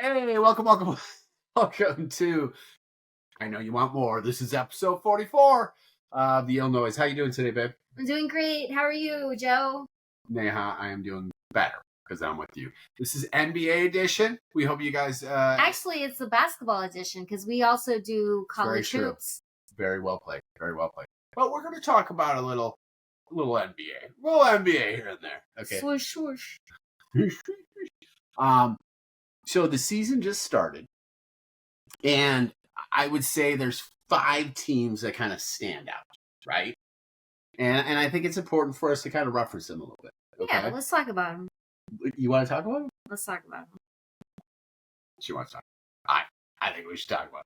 Hey, welcome to I Know You Want More. This is episode 44 of the Illinois. How you doing today, babe? I'm doing great. How are you, Joe? Neha, I am doing better because I'm with you. This is NBA edition. We hope you guys... Actually, it's the basketball edition because we also do college hoops. Very well played. Very well played. But we're going to talk about a little NBA. A little NBA here and there. Okay. Swoosh, swoosh. So the season just started, and I would say there's 5 teams that kind of stand out, right? And I think it's important for us to kind of reference them a little bit. Okay? Yeah, let's talk about them. You want to talk about them? Let's talk about them. She wants to talk. I think we should talk about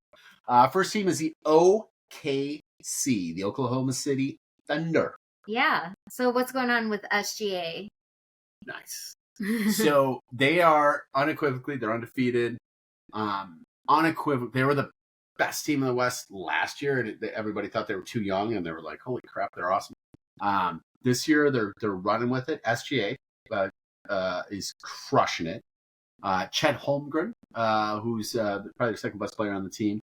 them. First team is the OKC, the Oklahoma City Thunder. Yeah. So what's going on with SGA? Nice. So they are unequivocally, they're undefeated. Unequivocally, they were the best team in the West last year, and everybody thought they were too young, and they were like, "Holy crap, they're awesome!" This year, they're running with it. SGA is crushing it. Chet Holmgren, who's probably the second best player on the team,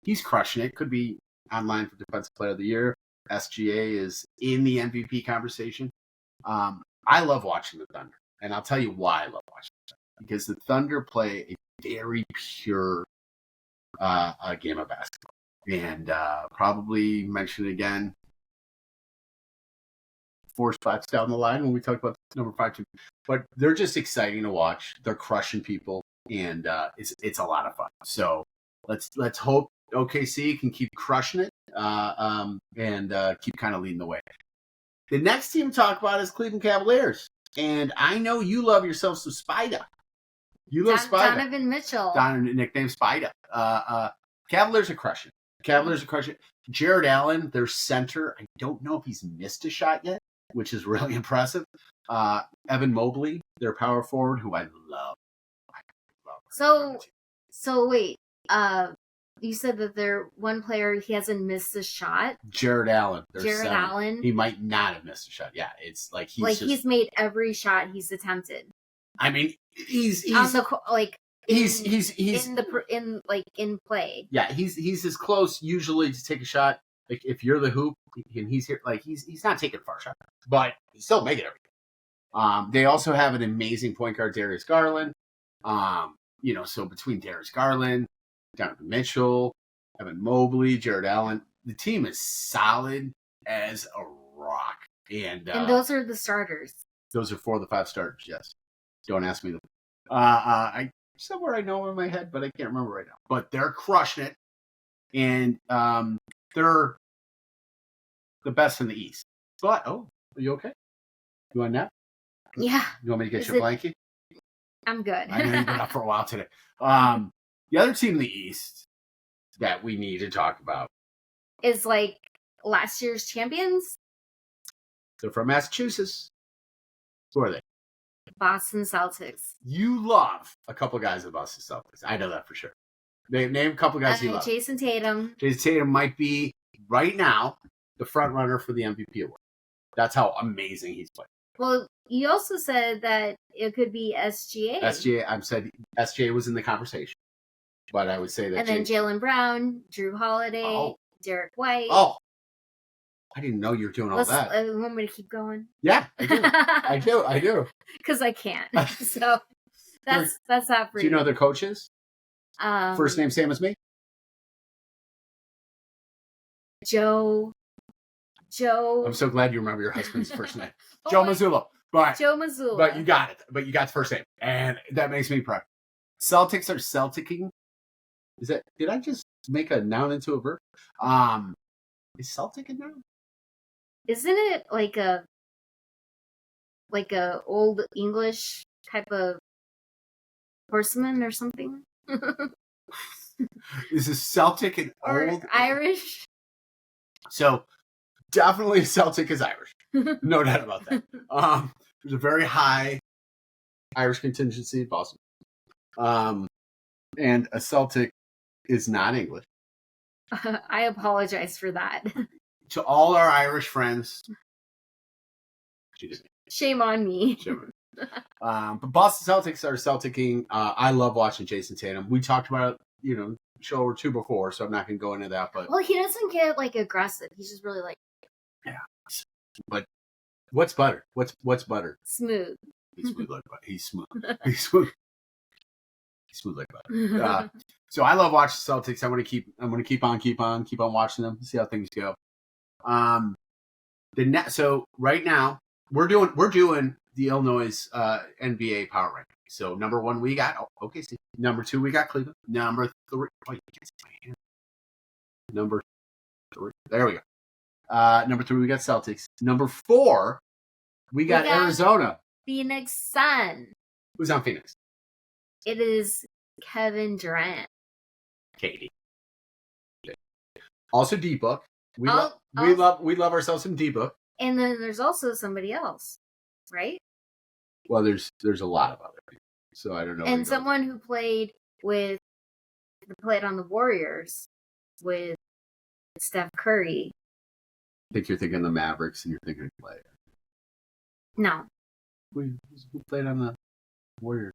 he's crushing it. Could be online for Defensive Player of the Year. SGA is in the MVP conversation. I love watching the Thunder. And I'll tell you why I love watching them. Because the Thunder play a very pure game of basketball. And probably mention it again 4 spots down the line when we talk about number 5 team. But they're just exciting to watch. They're crushing people. And it's a lot of fun. So let's hope OKC can keep crushing it and keep kind of leading the way. The next team to talk about is Cleveland Cavaliers. And I know you love yourself some Spida. You love Spida. Donovan Mitchell. Nickname Spida. Cavaliers are crushing. Jared Allen, their center. I don't know if he's missed a shot yet, which is really impressive. Evan Mobley, their power forward, who I love. So wait. You said that their one player, he hasn't missed a shot. Jared Allen. Jared Allen. He might not have missed a shot. Yeah, it's like he's made every shot he's attempted. I mean, he's on the he's in play. Yeah, he's as close usually to take a shot. Like if you're the hoop and he's here, like he's not taking a far shot, but he's still making everything. They also have an amazing point guard, Darius Garland. So between Darius Garland, Donovan Mitchell, Evan Mobley, Jared Allen. The team is solid as a rock. And those are the starters. Those are 4 of the 5 starters, yes. Don't ask me. I somewhere I know in my head, but I can't remember right now. But they're crushing it. And they're the best in the East. But, are you okay? You want a nap? Yeah. You want me to get you a blanket? I'm good. I know you've been up for a while today. The other team in the East that we need to talk about is like last year's champions. They're from Massachusetts. Who are they? Boston Celtics. You love a couple guys in Boston Celtics. I know that for sure. Name a couple guys you love. Jason Tatum. Jason Tatum might be, right now, the front runner for the MVP award. That's how amazing he's playing. Well, you also said that it could be SGA. SGA was in the conversation. But I would say that. And then Jaylen Brown, Drew Holiday, Derek White. Oh, I didn't know you were doing all that. You want me to keep going? Yeah, I do. I do. Because I can't. So that's not for you. Do you know their coaches? First name same as me? Joe. I'm so glad you remember your husband's first name. Joe Mazzulla. Joe Mazzulla. But you got it. But you got the first name. And that makes me proud. Celtics are Celticing. Did I just make a noun into a verb? Is Celtic a noun? Isn't it like a old English type of horseman or something? Is a Celtic an old Irish? So definitely a Celtic is Irish. No doubt about that. There's a very high Irish contingency in Boston. And a Celtic is not English. I apologize for that. To all our Irish friends, shame on me. But Boston Celtics are Celticing. I love watching Jason Tatum. We talked about it, show or two before, so I'm not going to go into that. But well, he doesn't get like aggressive. He's just really like but what's butter? What's butter? smooth. He's smooth like butter. He's smooth. He's smooth. He's smooth like butter. So I love watching Celtics. I'm gonna keep on watching them. See how things go. So right now we're doing the Illinois NBA power ranking. So number 1 we got OKC. Number 2 we got Cleveland. Number 3, number 3. There we go. Number 3 we got Celtics. Number 4 we got Arizona. Phoenix Sun. Who's on Phoenix? It is Kevin Durant. Katie. Also D-Book. We love ourselves some D-Book. And then there's also somebody else, right? Well, there's a lot of other people, so I don't know. And someone who played on the Warriors with Steph Curry. I think you're thinking the Mavericks and you're thinking Clay. No. Who played on the Warriors?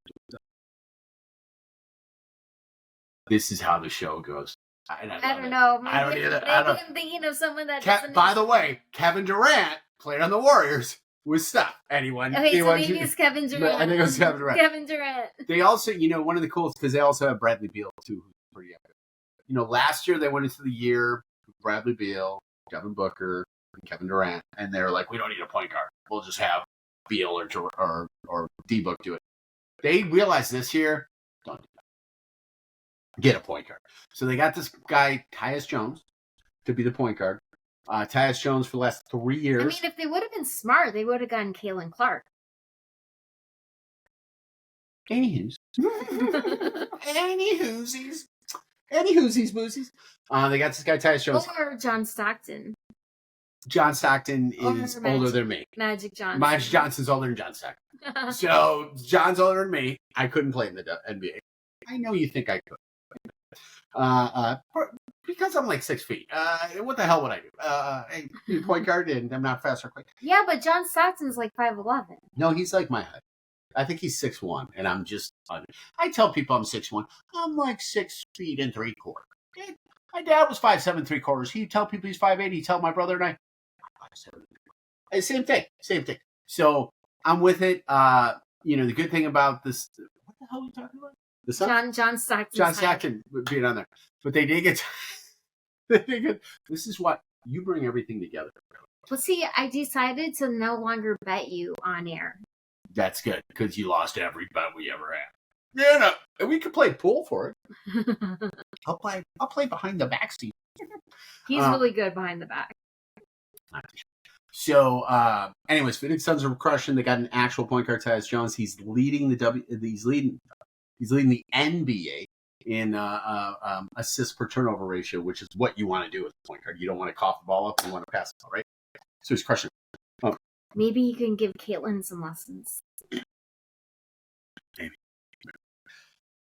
This is how the show goes. I don't know. I don't either. I'm thinking of someone that By the way, Kevin Durant played on the Warriors with Steph. Anyone? Okay, so maybe it's Kevin Durant. I think it was Kevin Durant. Kevin Durant. They also, one of the coolest, because they also have Bradley Beal, too, who's pretty epic. Last year they went into the year with Bradley Beal, Devin Booker, and Kevin Durant, and they're like, we don't need a point guard. We'll just have Beal or D-Book do it. They realized this year, don't do that. Get a point guard. So they got this guy, Tyus Jones, to be the point guard. Tyus Jones for the last 3 years. I mean, if they would have been smart, they would have gotten Caitlin Clark. Any hoosies, boozies. They got this guy, Tyus Jones. Or John Stockton. John Stockton is older than me. Magic Johnson. Magic Johnson's older than John Stockton. So John's older than me. I couldn't play in the NBA. I know you think I could. Because I'm like 6 feet. What the hell would I do? Point guard, and I'm not fast or quick. Yeah, but John Stockton's like 5'11". No, he's like my height. I think he's 6'1", and I'm just. I tell people I'm 6'1". I'm like 6 feet and 3/4. My dad was 5'7" 3/4. He'd tell people he's 5'8". He'd tell my brother and I. 5'7". Same thing. So I'm with it. The good thing about this. What the hell are we talking about? John Stockton. John Stockton being on there. But they did get. This is what you bring everything together. Well, see, I decided to no longer bet you on air. That's good because you lost every bet we ever had. Yeah, no, we could play pool for it. I'll play behind the back seat. He's really good behind the back. So, anyways, Phoenix Suns are crushing. They got an actual point guard, Tyus Jones. He's leading He's leading the NBA in assists per turnover ratio, which is what you want to do as a point guard. You don't want to cough the ball up. You want to pass the ball, right? So he's crushing. Maybe you can give Caitlin some lessons. Maybe.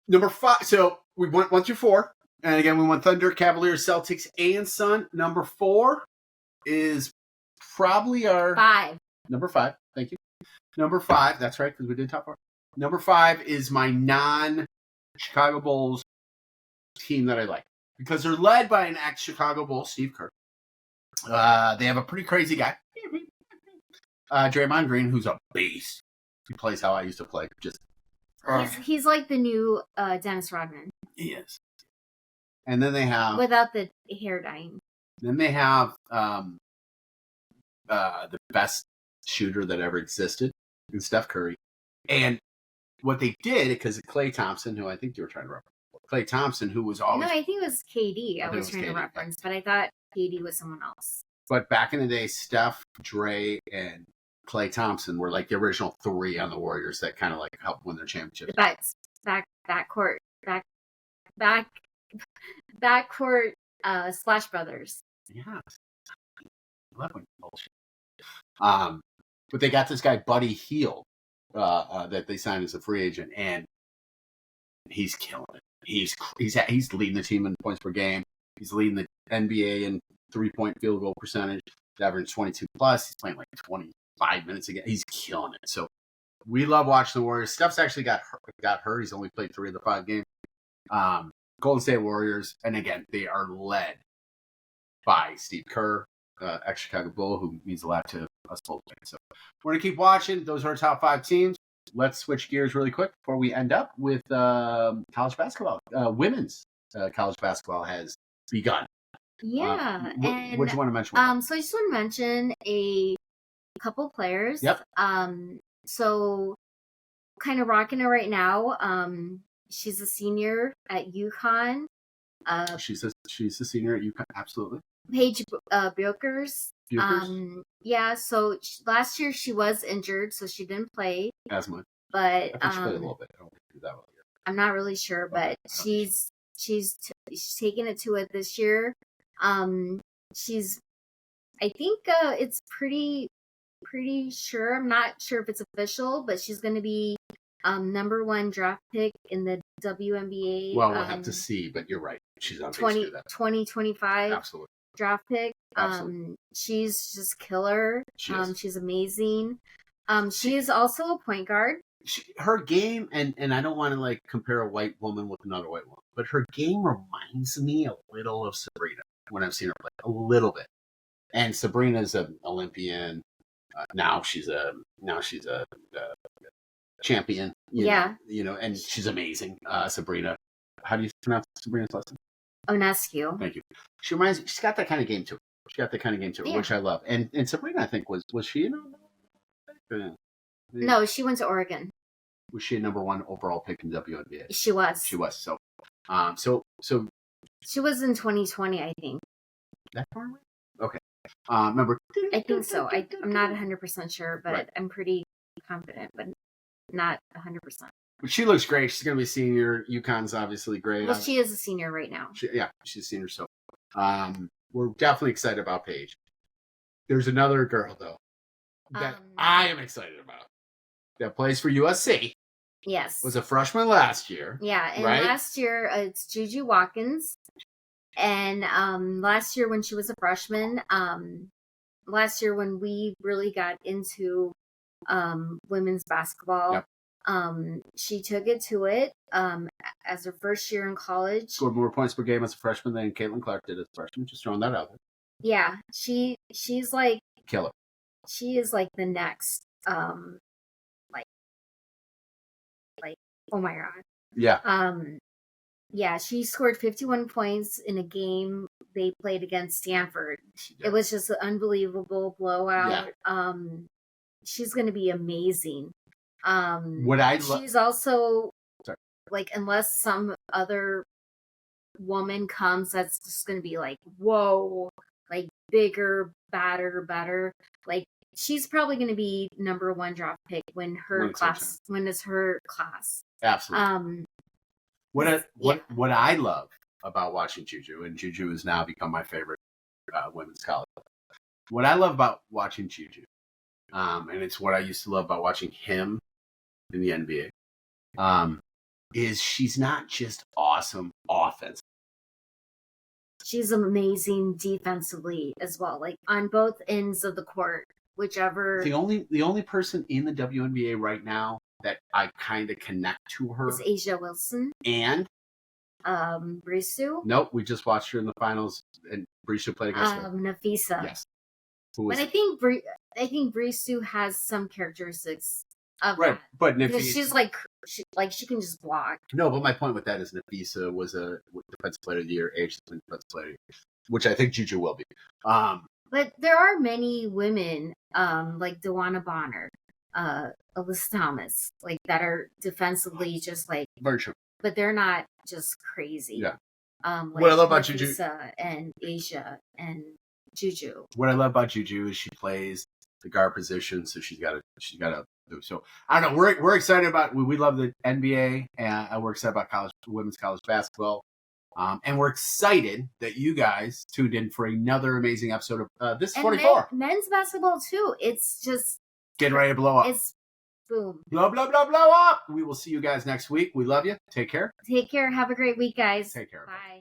Number 5. So we went 1 through 4. And again, we went Thunder, Cavaliers, Celtics, and Sun. Number 4 is probably our... 5. Number 5. Thank you. Number 5. That's right, because we did top 4. Number 5 is my non-Chicago Bulls team that I like. Because they're led by an ex-Chicago Bull, Steve Kerr. They have a pretty crazy guy. Draymond Green, who's a beast. He plays how I used to play. He's like the new Dennis Rodman. He is. And then they have... Without the hair dyeing. Then they have the best shooter that ever existed in Steph Curry. And what they did, because of Klay Thompson, who I think you were trying to reference. Klay Thompson, who was always... No, I think it was KD I was trying to reference, but I thought KD was someone else. But back in the day, Steph, Dre, and Klay Thompson were like the original 3 on the Warriors that kind of like helped win their championships. Backcourt Splash Brothers. Yeah. But they got this guy, Buddy Hield, that they signed as a free agent, and he's killing it. He's leading the team in points per game. He's leading the NBA in 3-point field goal percentage. He's averaging 22 plus. He's playing like 25 minutes a game. He's killing it. So we love watching the Warriors. Steph's actually got hurt. He's only played 3 of the 5 games. Golden State Warriors, and again, they are led by Steve Kerr, ex-Chicago Bull, who means a lot to us both. So we're going to keep watching. Those are our top 5 teams. Let's switch gears really quick before we end up with college basketball. Women's college basketball has begun. Yeah. What do you want to mention? So I just want to mention a couple players. Yep. So kind of rocking it right now. She's a senior at UConn. She's a senior at UConn, absolutely. Paige Bueckers. Yeah, so last year she was injured, so she didn't play as much. But I think she played a little bit. I don't think that well yet. I'm not really sure, but she's taking it to it this year. She's, I think it's pretty sure. I'm not sure if it's official, but she's going to be number 1 draft pick in the WNBA. Well, we'll have to see, but you're right. She's on 2025 absolutely draft pick. Absolutely. She's just killer. She's amazing. She is also a point guard. Her game, and I don't want to like compare a white woman with another white woman, but her game reminds me a little of Sabrina when I've seen her play, a little bit. And Sabrina's an Olympian. Now she's a champion. You know, and she's amazing. Sabrina, how do you pronounce Sabrina's last name? Onescu. Thank you. She reminds me. She's got that kind of game to her. Which I love. And Sabrina, I think was she? No, she went to Oregon. Was she a number 1 overall pick in WNBA? She was. So, she was in 2020, I think. That far away? Okay. Remember? I think so. I'm not 100% sure, but right. I'm pretty confident, but not 100%. But she looks great. She's going to be a senior. UConn's obviously great. Well, she is a senior right now. She's a senior. So, we're definitely excited about Paige. There's another girl though that I am excited about. That plays for USC. Yes. Was a freshman last year. Yeah, and last year it's Juju Watkins. And last year when she was a freshman, last year when we really got into women's basketball, she took it to it as her first year in college. Scored more points per game as a freshman than Caitlin Clark did as a freshman. Just throwing that out there. Yeah, she's like killer. She is like the next like oh my god. Yeah. Yeah, she scored 51 points in a game they played against Stanford. Yeah. It was just an unbelievable blowout. Yeah. She's going to be amazing. She's also like, unless some other woman comes that's just going to be like, whoa, like bigger, badder, better. Like, she's probably going to be number 1 draft pick when it's her class. Absolutely. What I love about watching Juju, and Juju has now become my favorite women's college. What I love about watching Juju, and it's what I used to love about watching him in the NBA, is she's not just awesome offense. She's amazing defensively as well, like on both ends of the court, whichever. The only person in the WNBA right now that I kind of connect to her is Asia Wilson and Brisu. Nope, we just watched her in the finals, and Brisu played against her. Nafisa. Yes, but I think Brisu has some characteristics of right, that. But Nafisa, she's she can just block. No, but my point with that is Nafisa was a defensive player of the year, Paige defensive player of the year, which I think Juju will be. But there are many women, like Dewana Bonner, Alyssa Thomas, like that are defensively just like virtual, but they're not just crazy. Yeah. Like what I love about Juju and Asia and Juju. What I love about Juju is she plays the guard position, so she's got to do. So I don't know. We're excited about. We love the NBA, and we're excited about women's college basketball. And we're excited that you guys tuned in for another amazing episode of this 44. Men's basketball too. It's just getting ready to blow up. It's boom. Blow up. We will see you guys next week. We love you. Take care. Have a great week, guys. Take care. Bye.